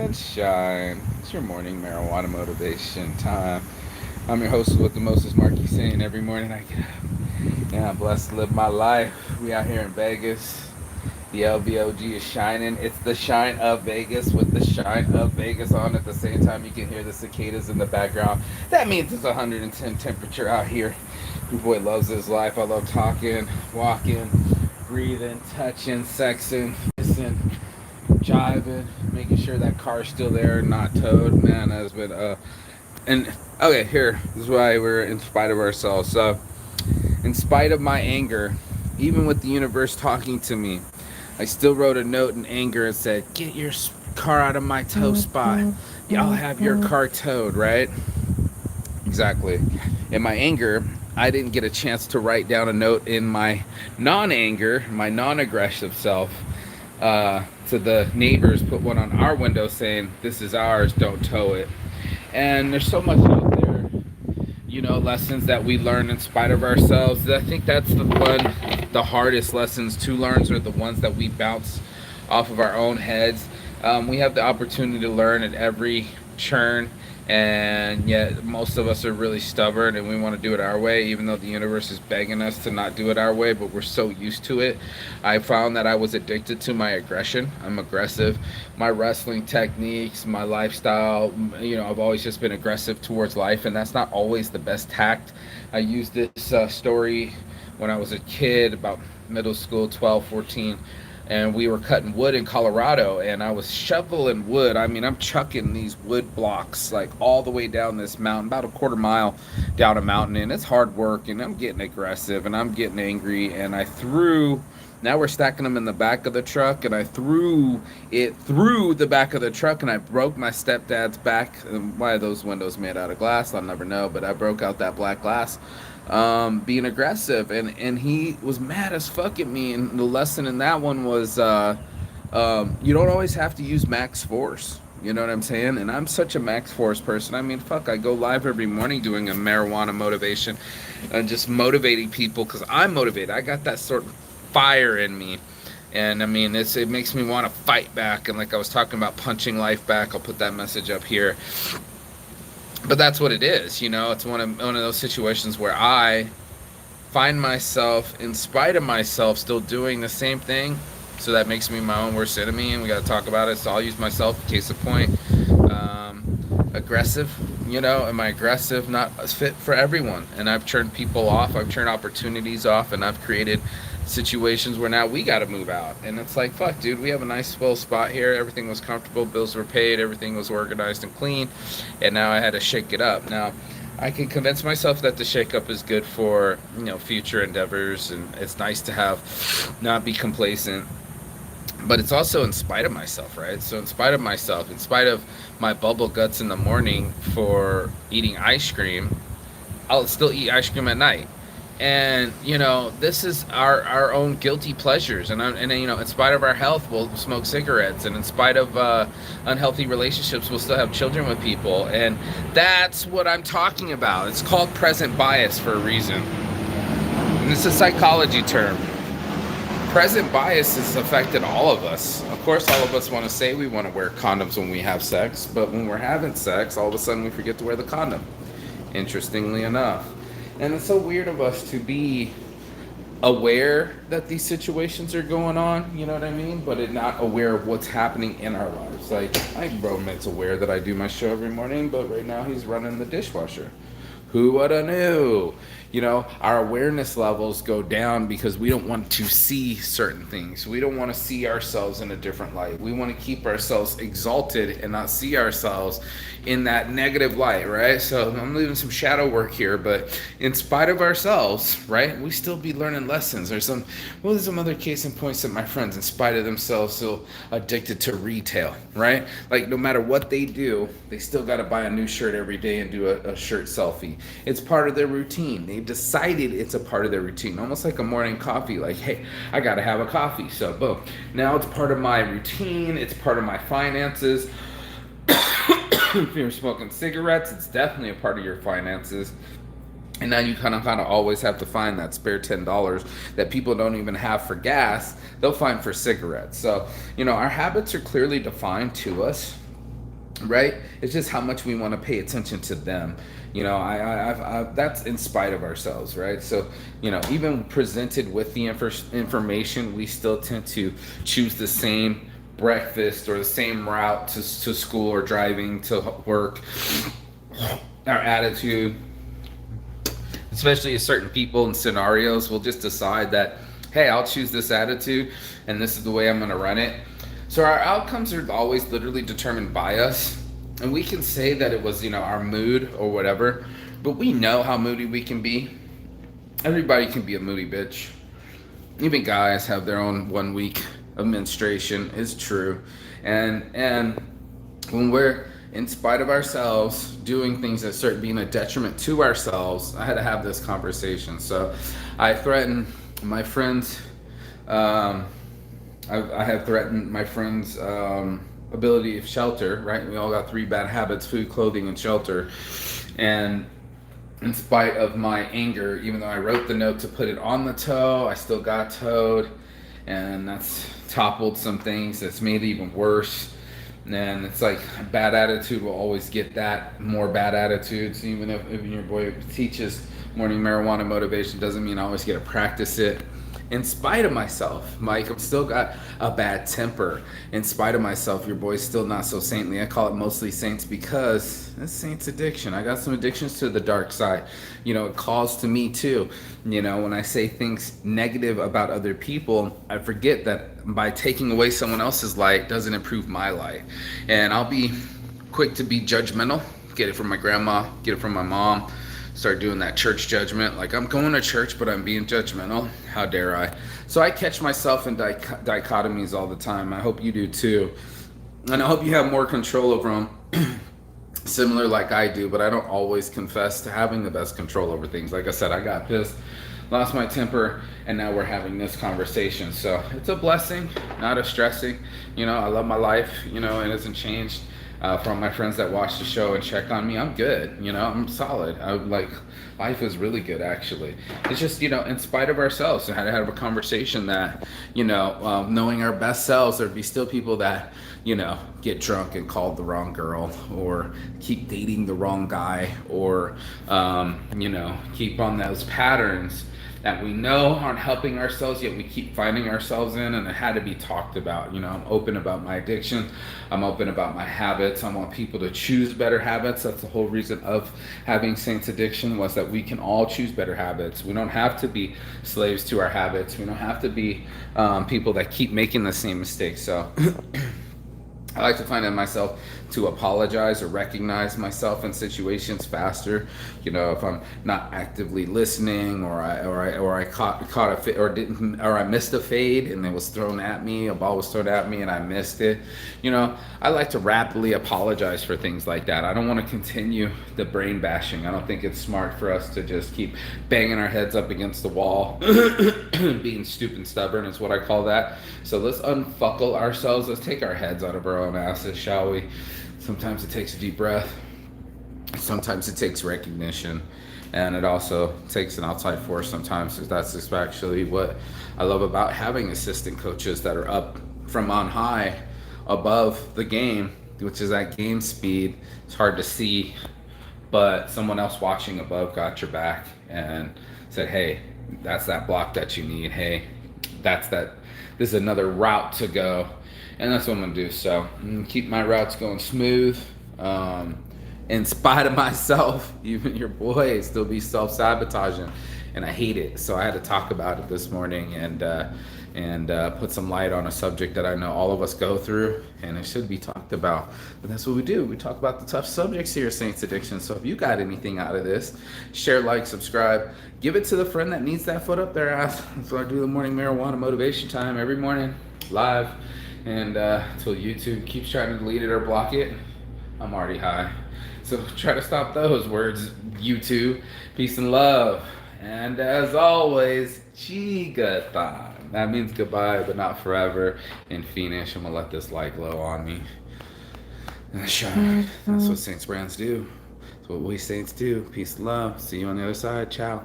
and shine. It's your morning marijuana motivation time. I'm your host with the Moses Marquis saying every morning I get up. Yeah, I'm blessed to live my life. We out here in Vegas. The LVOG is shining. It's the shine of Vegas with the shine of Vegas on at the same time. You can hear the cicadas in the background. That means it's 110 temperature out here. Your boy loves his life. I love talking, walking, breathing, touching, sexing, kissing, jiving, making sure that car's still there, not towed. Man, that's been and okay, here this is why we're in spite of ourselves. So, in spite of my anger, even with the universe talking to me, I still wrote a note in anger and said, "Get your car out of my tow spot. Y'all have your car towed, right?" Exactly. In my anger, I didn't get a chance to write down a note in my non-anger, my non-aggressive self, to the neighbors, put one on our window saying, "This is ours, don't tow it." And there's so much out there, lessons that we learn in spite of ourselves. I think that's the hardest lessons to learn are the ones that we bounce off of our own heads. We have the opportunity to learn at every turn, and yet most of us are really stubborn and we want to do it our way, even though the universe is begging us to not do it our way, but we're so used to it. I found that I was addicted to my aggression. I'm aggressive. My wrestling techniques, my lifestyle, I've always just been aggressive towards life, and that's not always the best tact. I used this story when I was a kid, about middle school, 12, 14, and we were cutting wood in Colorado, and I was shoveling wood. I mean, I'm chucking these wood blocks like all the way down this mountain, about a quarter mile down a mountain, and it's hard work, and I'm getting aggressive, and I'm getting angry, and I threw. Now we're stacking them in the back of the truck, and I threw it through the back of the truck, and I broke my stepdad's back. Why are those windows made out of glass? I'll never know, but I broke out that black glass, being aggressive, and he was mad as fuck at me. And the lesson in that one was, you don't always have to use max force. You know what I'm saying? And I'm such a max force person. I mean, fuck, I go live every morning doing a marijuana motivation and just motivating people because I'm motivated. I got that sort of fire in me. And I mean, it makes me want to fight back. And like I was talking about punching life back, I'll put that message up here. But that's what it is, It's one of those situations where I find myself, in spite of myself, still doing the same thing. So that makes me my own worst enemy, and we got to talk about it. So I'll use myself, case in point. Aggressive, am I aggressive? Not fit for everyone. And I've turned people off, I've turned opportunities off, and I've created situations where now we got to move out. And it's like, fuck, dude, we have a nice full spot here. Everything was comfortable, bills were paid, everything was organized and clean, and now I had to shake it up. Now I can convince myself that the shakeup is good for future endeavors, and it's nice to have not be complacent. But it's also in spite of myself, right? So in spite of myself, in spite of my bubble guts in the morning for eating ice cream, I'll still eat ice cream at night. And this is our own guilty pleasures, and in spite of our health, we'll smoke cigarettes, and in spite of unhealthy relationships, we'll still have children with people. And that's what I'm talking about. It's called present bias for a reason, and it's a psychology term. Present bias has affected all of us. Of course, all of us want to say we want to wear condoms when we have sex, but when we're having sex, all of a sudden we forget to wear the condom, interestingly enough. And it's so weird of us to be aware that these situations are going on, you know what I mean? But not aware of what's happening in our lives. Like, Roman's aware that I do my show every morning, but right now he's running the dishwasher. Who would have knew? Our awareness levels go down because we don't want to see certain things. We don't want to see ourselves in a different light. We want to keep ourselves exalted and not see ourselves in that negative light, right? So I'm leaving some shadow work here, but in spite of ourselves, right, we still be learning lessons. There's some other case in points that my friends, in spite of themselves, still addicted to retail, right? Like, no matter what they do, they still got to buy a new shirt every day and do a shirt selfie. It's part of their routine. They've decided it's a part of their routine, almost like a morning coffee. Like, hey, I got to have a coffee. So, boom. Now it's part of my routine. It's part of my finances. If you're smoking cigarettes, it's definitely a part of your finances. And now you kind of always have to find that spare $10 that people don't even have for gas. They'll find for cigarettes. So, our habits are clearly defined to us. right? It's just how much we want to pay attention to them. That's in spite of ourselves, right? So, even presented with the information, we still tend to choose the same breakfast or the same route to school or driving to work. Our attitude, especially as certain people and scenarios, will just decide that, hey, I'll choose this attitude and this is the way I'm going to run it. So our outcomes are always literally determined by us. And we can say that it was, our mood or whatever, but we know how moody we can be. Everybody can be a moody bitch. Even guys have their own 1 week of menstruation, is true. And when we're in spite of ourselves doing things that start being a detriment to ourselves, I had to have this conversation. So I threatened my friends. I have threatened my friend's ability of shelter, right? We all got 3 bad habits: food, clothing, and shelter. And in spite of my anger, even though I wrote the note to put it on the toe, I still got towed. And that's toppled some things. That's made it even worse. And it's like bad attitude will always get that, more bad attitudes. Even if your boy teaches morning marijuana motivation, doesn't mean I always get to practice it. In spite of myself, Mike, I've still got a bad temper. In spite of myself, your boy's still not so saintly. I call it mostly saints because it's saints addiction. I got some addictions to the dark side. It calls to me too. When I say things negative about other people, I forget that by taking away someone else's light doesn't improve my light. And I'll be quick to be judgmental. Get it from my grandma, get it from my mom. Start doing that church judgment, like I'm going to church but I'm being judgmental. How dare I? So I catch myself in dichotomies all the time. I hope you do too, and I hope you have more control over them, similar like I do. But I don't always confess to having the best control over things. Like I said, I got pissed, lost my temper, and now we're having this conversation. So it's a blessing, not a stressing. I love my life. It hasn't changed. From my friends that watch the show and check on me, I'm good. I'm solid. Life is really good, actually. It's just, in spite of ourselves, I had to have a conversation that, knowing our best selves, there'd be still people that, get drunk and called the wrong girl, or keep dating the wrong guy, or, keep on those patterns that we know aren't helping ourselves, yet we keep finding ourselves in. And it had to be talked about. I'm open about my addiction. I'm open about my habits. I want people to choose better habits. That's the whole reason of having Saints Addiction, was that we can all choose better habits. We don't have to be slaves to our habits. We don't have to be people that keep making the same mistakes. So I like to find in myself to apologize or recognize myself in situations faster. If I'm not actively listening, or I caught I missed a fade and it was thrown at me, a ball was thrown at me and I missed it. I like to rapidly apologize for things like that. I don't want to continue the brain bashing. I don't think it's smart for us to just keep banging our heads up against the wall. Being stupid and stubborn is what I call that. So let's unfuckle ourselves. Let's take our heads out of our own asses, shall we? Sometimes it takes a deep breath. Sometimes it takes recognition. And it also takes an outside force sometimes. That's actually what I love about having assistant coaches that are up from on high above the game, which is at game speed. It's hard to see, but someone else watching above got your back and said, hey, that's that block that you need. Hey, this is another route to go. And that's what I'm going to do. So I'm going to keep my routes going smooth. In spite of myself, even your boy still be self-sabotaging. And I hate it. So I had to talk about it this morning and put some light on a subject that I know all of us go through. And it should be talked about. But that's what we do. We talk about the tough subjects here at Saints Addiction. So if you got anything out of this, share, like, subscribe. Give it to the friend that needs that foot up their ass. That's what I do the morning marijuana motivation time every morning, live. And until YouTube keeps trying to delete it or block it, I'm already high. So try to stop those words, YouTube. Peace and love. And as always, Chigatan. That means goodbye, but not forever. In Phoenix, I'm going to let this light glow on me. And shine. That's what Saints brands do. That's what we Saints do. Peace and love. See you on the other side. Ciao.